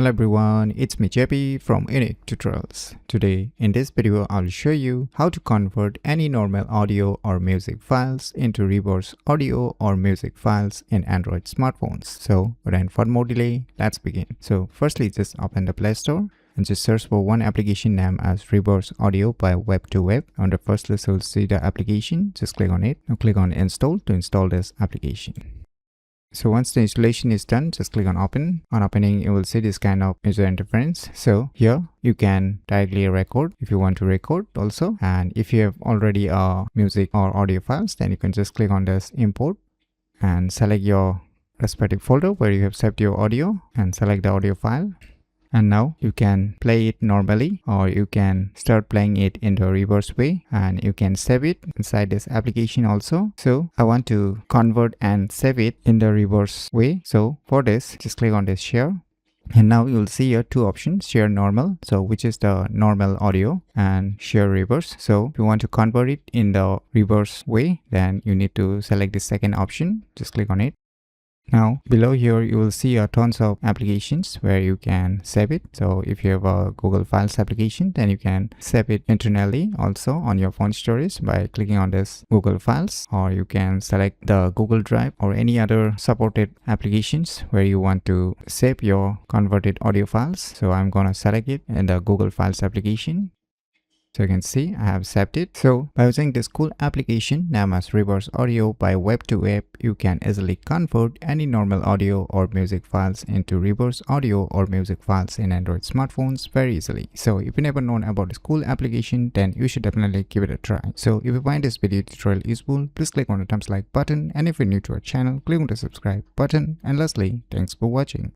Hello everyone, it's me JP from UniqueTutorials. Today in this video I'll show you how to convert any normal audio or music files into reverse audio or music files in Android smartphones. So without further more delay, let's begin. So firstly, just open the Play Store and just search for one application named as Reverse Audio by Web to Web. On the first list you'll see the application, just click on it. Now click on Install to install this application. So once the installation is done, just click on open. On opening, you will see this kind of user interface. So here you can directly record if you want to record also. And if you have already music or audio files, then you can just click on this import and select your respective folder where you have saved your audio and select the audio file. And now you can play it normally, or you can start playing it in the reverse way, and you can save it inside this application also. So I want to convert and save it in the reverse way. So for this, just click on this share. And now you'll see here two options, share normal, so which is the normal audio, and share reverse. So if you want to convert it in the reverse way, then you need to select the second option. Just click on it. Now below here you will see tons of applications where you can save it. So if you have a Google Files application, then you can save it internally also on your phone storage by clicking on this Google Files, or you can select the Google Drive or any other supported applications where you want to save your converted audio files. So I'm gonna select it in the Google Files application. So you can see I have saved it. So by using this cool application named as Reverse Audio by Web to Web, you can easily convert any normal audio or music files into reverse audio or music files in Android smartphones very easily. So if you never known about this cool application, then you should definitely give it a try. So if you find this video tutorial useful, please click on the thumbs like button, and if you're new to our channel, click on the subscribe button. And lastly, thanks for watching.